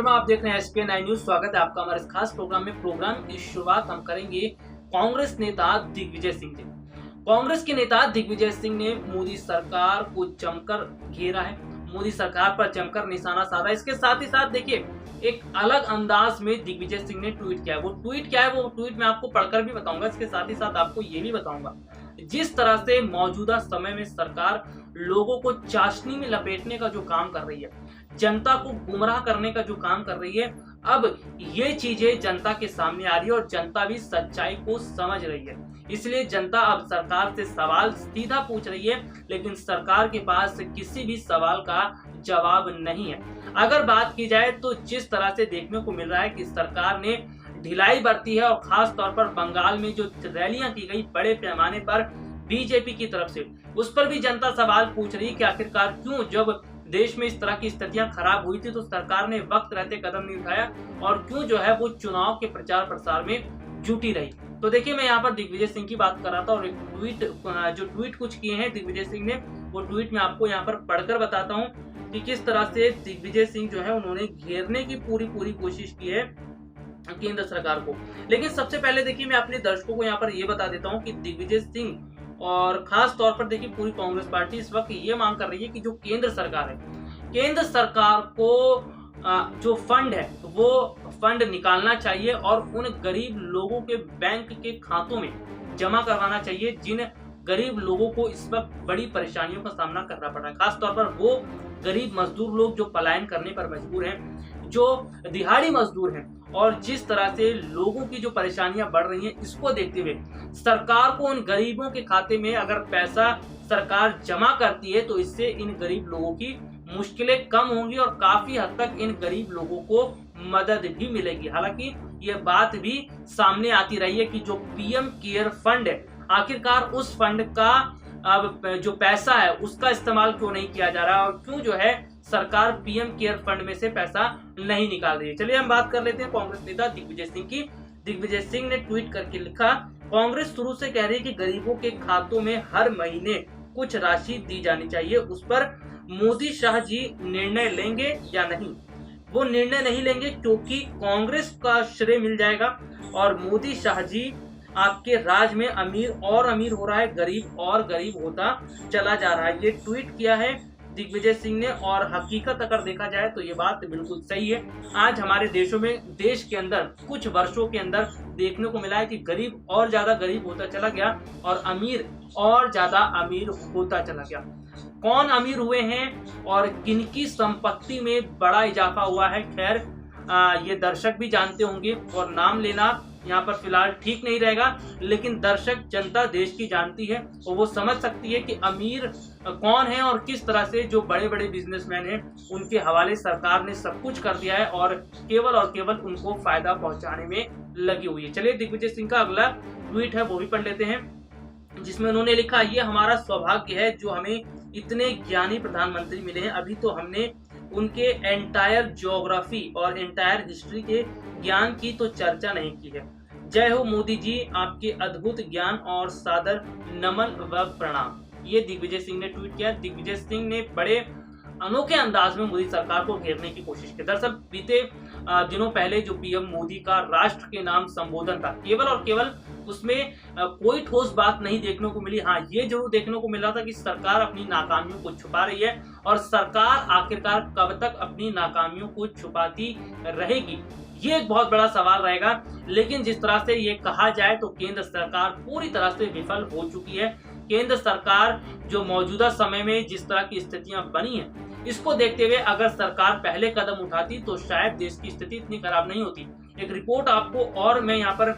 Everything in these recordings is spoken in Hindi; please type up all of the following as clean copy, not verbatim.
शर्मा, आप देख रहे हैं एसपीएन 9 न्यूज। स्वागत है आपका हमारे इस खास प्रोग्राम में। प्रोग्राम की शुरुआत हम करेंगे कांग्रेस नेता दिग्विजय सिंह से। कांग्रेस के नेता दिग्विजय सिंह ने मोदी सरकार को जमकर घेरा है, मोदी सरकार पर जमकर निशाना साधा। इसके साथ ही साथ देखिए, एक अलग अंदाज में दिग्विजय सिंह ने ट्वीट किया है। वो ट्वीट क्या है, वो ट्वीट मैं आपको पढ़कर भी बताऊंगा। इसके साथ ही साथ आपको ये भी बताऊंगा, जिस तरह से मौजूदा समय में सरकार लोगों को चाशनी में लपेटने का जो काम कर रही है, जनता को गुमराह करने का जो काम कर रही है, अब ये चीजें जनता के सामने आ रही है और जनता भी सच्चाई को समझ रही है। इसलिए जनता अब सरकार से सवाल सीधा पूछ रही है, लेकिन सरकार के पास किसी भी सवाल का जवाब नहीं है। अगर बात की जाए तो जिस तरह से देखने को मिल रहा है कि सरकार ने ढिलाई बरती है और खास तौर पर बंगाल में जो रैलियां की गई बड़े पैमाने पर बीजेपी की तरफ से, उस पर भी जनता सवाल पूछ रही है कि आखिरकार क्यों, जब देश में इस तरह की स्थितियां खराब हुई थी तो सरकार ने वक्त रहते कदम नहीं उठाया, और क्यों जो है वो चुनाव के प्रचार प्रसार में जुटी रही। तो देखिए, मैं यहाँ पर दिग्विजय सिंह की बात कर रहा था और एक ट्वीट कुछ किए हैं दिग्विजय सिंह ने, वो ट्वीट मैं आपको यहाँ पर पढ़कर बताता हूँ कि किस तरह से दिग्विजय सिंह जो है उन्होंने घेरने की पूरी कोशिश की है केंद्र सरकार को। लेकिन सबसे पहले देखिए, मैं अपने दर्शकों को यहाँ पर ये बता देता हूँ कि दिग्विजय सिंह और खास तौर पर देखिए पूरी कांग्रेस पार्टी इस वक्त ये मांग कर रही है कि जो केंद्र सरकार है, केंद्र सरकार को जो फंड है वो फंड निकालना चाहिए और उन गरीब लोगों के बैंक के खातों में जमा करवाना चाहिए जिन गरीब लोगों को इस वक्त बड़ी परेशानियों का सामना करना पड़ रहा है। खास तौर पर वो गरीब मजदूर लोग जो पलायन करने पर मजबूर हैं, जो दिहाड़ी मजदूर हैं, और जिस तरह से लोगों की जो परेशानियां बढ़ रही हैं, इसको देखते हुए सरकार को उन गरीबों के खाते में अगर पैसा सरकार जमा करती है तो इससे इन गरीब लोगों की मुश्किलें कम होंगी और काफी हद तक इन गरीब लोगों को मदद भी मिलेगी। हालांकि ये बात भी सामने आती रही है कि जो पीएम केयर फंड है, आखिरकार उस फंड का अब जो पैसा है उसका इस्तेमाल क्यों नहीं किया जा रहा और क्यों जो है सरकार पीएम केयर फंड में से पैसा नहीं निकाल रही है। चलिए हम बात कर लेते हैं कांग्रेस नेता दिग्विजय सिंह की। दिग्विजय सिंह ने ट्वीट करके लिखा, कांग्रेस शुरू से कह रही है कि गरीबों के खातों में हर महीने कुछ राशि दी जानी चाहिए, उस पर मोदी शाह जी निर्णय लेंगे या नहीं। वो निर्णय नहीं लेंगे क्योंकि कांग्रेस का श्रेय मिल जाएगा और मोदी शाह जी आपके राज में अमीर और अमीर हो रहा है, गरीब और गरीब होता चला जा रहा है। ये ट्वीट किया है दिग्विजय सिंह ने और हकीकत अगर देखा जाए तो ये बात बिल्कुल सही है। आज हमारे देश के अंदर कुछ वर्षों के अंदर देखने को मिला है कि गरीब और ज्यादा गरीब होता चला गया और अमीर और ज्यादा अमीर होता चला गया। कौन अमीर हुए हैं और किनकी संपत्ति में बड़ा इजाफा हुआ है, खैर ये दर्शक भी जानते होंगे और नाम लेना यहाँ पर फिलहाल ठीक नहीं रहेगा, लेकिन दर्शक जनता देश की जानती है और वो समझ सकती है कि अमीर कौन है और किस तरह से जो बड़े बड़े बिजनेसमैन हैं उनके हवाले सरकार ने सब कुछ कर दिया है और केवल उनको फायदा पहुंचाने में लगी हुई है। चलिए दिग्विजय सिंह का अगला ट्वीट है वो भी पढ़ लेते हैं, जिसमें उन्होंने लिखा, ये हमारा सौभाग्य है जो हमें इतने ज्ञानी प्रधानमंत्री मिले हैं। अभी तो हमने उनके एंटायर ज्योग्राफी और एंटायर हिस्ट्री के ज्ञान की तो चर्चा नहीं की है। जय हो मोदी जी, आपके अद्भुत ज्ञान और सादर नमन व प्रणाम। ये दिग्विजय सिंह ने ट्वीट किया। दिग्विजय सिंह ने बड़े अनोखे अंदाज में मोदी सरकार को घेरने की कोशिश की। दरअसल बीते दिनों पहले जो पीएम मोदी का राष्ट्र के नाम संबोधन था, केवल और केवल उसमें कोई ठोस बात नहीं देखने को मिली। हाँ, ये जरूर देखने को मिल रहा था कि सरकार अपनी नाकामियों को छुपा रही है और सरकार आखिरकार कब तक अपनी नाकामियों को छुपाती रहेगी, ये एक बहुत बड़ा सवाल रहेगा। लेकिन जिस तरह से ये कहा जाए तो केंद्र सरकार पूरी तरह से विफल हो चुकी है। केंद्र सरकार जो मौजूदा समय में जिस तरह की स्थितियां बनी हैं, इसको देखते हुए अगर सरकार पहले कदम उठाती तो शायद देश की स्थिति इतनी खराब नहीं होती। एक रिपोर्ट आपको और मैं यहाँ पर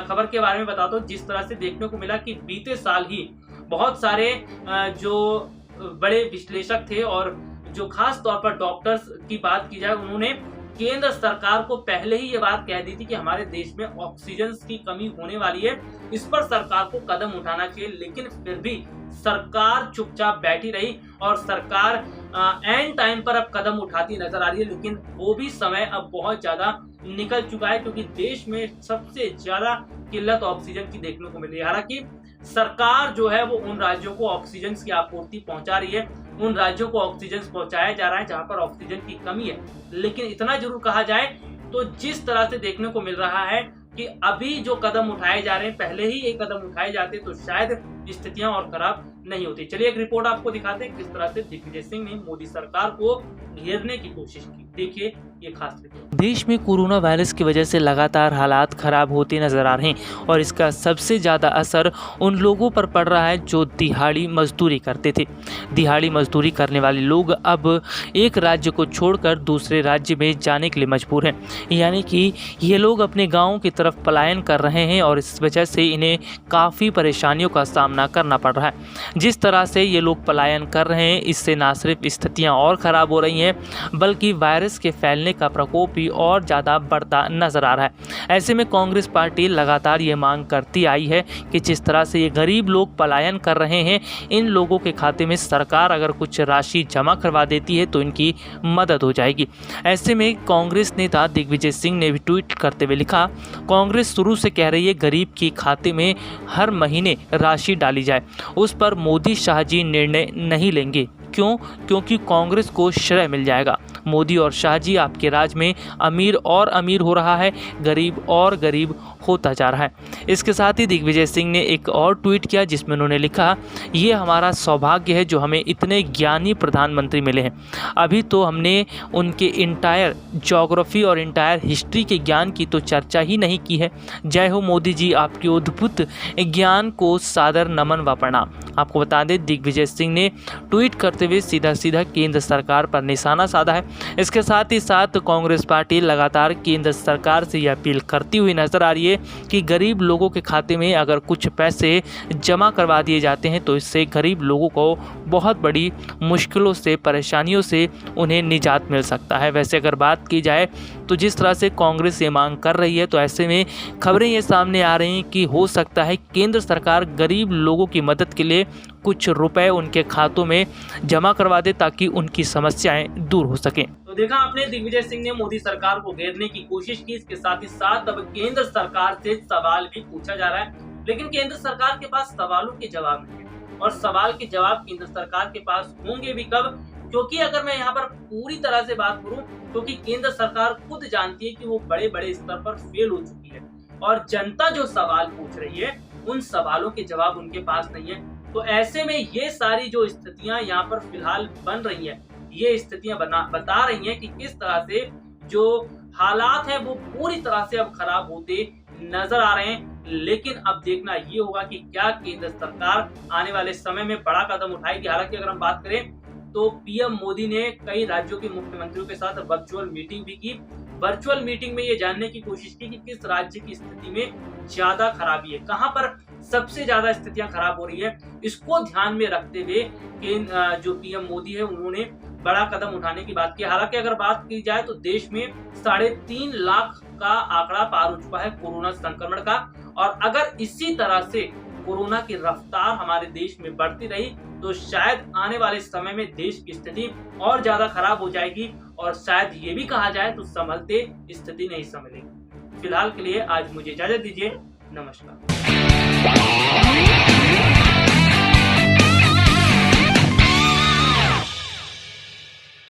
खबर के बारे में बताता हूँ, जिस तरह से देखने को मिला कि बीते साल ही बहुत सारे जो बड़े विश्लेषक थे और जो खास तौर पर डॉक्टर्स की बात की जाए, उन्होंने केंद्र सरकार को पहले ही ये बात कह दी थी कि हमारे देश में ऑक्सीजन की कमी होने वाली है, इस पर सरकार को कदम उठाना चाहिए। लेकिन फिर भी सरकार चुपचाप बैठी रही और सरकार एंड टाइम पर अब कदम उठाती नजर आ रही है, लेकिन वो भी समय अब बहुत ज्यादा निकल चुका है क्योंकि देश में सबसे ज्यादा किल्लत ऑक्सीजन की देखने को मिल रही है। हालांकि सरकार जो है वो उन राज्यों को ऑक्सीजन की आपूर्ति पहुंचा रही है, उन राज्यों को ऑक्सीजन पहुंचाया जा रहा है जहां पर ऑक्सीजन की कमी है। लेकिन इतना जरूर कहा जाए तो जिस तरह से देखने को मिल रहा है कि अभी जो कदम उठाए जा रहे हैं, पहले ही एक कदम उठाए जाते तो शायद स्थितियां और खराब नहीं होती। चलिए एक रिपोर्ट आपको दिखाते हैं किस तरह से दिग्विजय सिंह ने मोदी सरकार को घेरने की कोशिश की। देखिए ये खास रिपोर्ट। देश में कोरोना वायरस की वजह से लगातार हालात खराब होते नजर आ रहे हैं और इसका सबसे ज़्यादा असर उन लोगों पर पड़ रहा है जो दिहाड़ी मजदूरी करते थे। दिहाड़ी मजदूरी करने वाले लोग अब एक राज्य को छोड़कर दूसरे राज्य में जाने के लिए मजबूर हैं, यानी कि ये लोग अपने गाँव की तरफ पलायन कर रहे हैं और इस वजह से इन्हें काफ़ी परेशानियों का सामना करना पड़ रहा है। जिस तरह से ये लोग पलायन कर रहे हैं, इससे ना सिर्फ स्थितियाँ और ख़राब हो रही हैं बल्कि वायरस के फैलने का प्रकोप भी और ज़्यादा बढ़ता नजर आ रहा है। ऐसे में कांग्रेस पार्टी लगातार ये मांग करती आई है कि जिस तरह से ये गरीब लोग पलायन कर रहे हैं, इन लोगों के खाते में सरकार अगर कुछ राशि जमा करवा देती है तो इनकी मदद हो जाएगी। ऐसे में कांग्रेस नेता दिग्विजय सिंह ने भी ट्वीट करते हुए लिखा, कांग्रेस शुरू से कह रही है गरीब के खाते में हर महीने राशि डाली जाए, उस पर मोदी शाह जी निर्णय नहीं लेंगे। क्यों? क्योंकि कांग्रेस को श्रेय मिल जाएगा। मोदी और शाह जी आपके राज में अमीर और अमीर हो रहा है, गरीब और गरीब होता जा रहा है। इसके साथ ही दिग्विजय सिंह ने एक और ट्वीट किया जिसमें उन्होंने लिखा, ये हमारा सौभाग्य है जो हमें इतने ज्ञानी प्रधानमंत्री मिले हैं। अभी तो हमने उनके इंटायर ज्योग्राफी और इंटायर हिस्ट्री के ज्ञान की तो चर्चा ही नहीं की है। जय हो मोदी जी, आपके अद्भुत ज्ञान को सादर नमन व प्रणाम। आपको बता दें दिग्विजय सिंह ने ट्वीट करते हुए सीधा केंद्र सरकार पर निशाना साधा है। इसके साथ ही साथ कांग्रेस पार्टी लगातार केंद्र सरकार से यह अपील करती हुई नजर आ रही है कि गरीब लोगों के खाते में अगर कुछ पैसे जमा करवा दिए जाते हैं तो इससे गरीब लोगों को बहुत बड़ी मुश्किलों से, परेशानियों से उन्हें निजात मिल सकता है। वैसे अगर बात की जाए तो जिस तरह से कांग्रेस ये मांग कर रही है तो ऐसे में खबरें ये सामने आ रही हैं कि हो सकता है केंद्र सरकार गरीब लोगों की मदद के लिए कुछ रुपए उनके खातों में जमा करवा दे ताकि उनकी समस्याएं दूर हो सकें। तो देखा आपने, दिग्विजय सिंह ने मोदी सरकार को घेरने की कोशिश की। इसके साथ ही साथ अब केंद्र सरकार से सवाल भी पूछा जा रहा है, लेकिन केंद्र सरकार के पास सवालों के जवाब नहीं है और सवाल के जवाब केंद्र सरकार के पास होंगे भी कब? क्योंकि अगर मैं यहाँ पर पूरी तरह से बात करूं, क्योंकि केंद्र सरकार खुद जानती है कि वो बड़े बड़े स्तर पर फेल हो चुकी है और जनता जो सवाल पूछ रही है उन सवालों के जवाब उनके पास नहीं है। तो ऐसे में ये सारी जो स्थितियां यहाँ पर फिलहाल बन रही है, ये स्थितियां बता रही हैं कि किस तरह से जो हालात हैं वो पूरी तरह से अब खराब होते नजर आ रहे हैं। लेकिन अब देखना ये होगा कि क्या केंद्र सरकार आने वाले समय में बड़ा कदम उठाएगी। हालांकि अगर हम बात करें तो पीएम मोदी ने कई राज्यों के मुख्यमंत्रियों के साथ वर्चुअल मीटिंग भी की। वर्चुअल मीटिंग में ये जानने की कोशिश की कि किस राज्य की स्थिति में ज्यादा खराबी है, कहां पर सबसे ज्यादा स्थितियां खराब हो रही है। इसको ध्यान में रखते हुए जो पीएम मोदी है उन्होंने बड़ा कदम उठाने की बात की। हालांकि अगर बात की जाए तो देश में 3.5 लाख का आंकड़ा पार हो चुका है कोरोना संक्रमण का, और अगर इसी तरह से कोरोना की रफ्तार हमारे देश में बढ़ती रही तो शायद आने वाले समय में देश की स्थिति और ज्यादा खराब हो जाएगी और शायद ये भी कहा जाए तो संभलते स्थिति नहीं संभलेगी। फिलहाल के लिए आज मुझे इजाजत दीजिए। नमस्कार।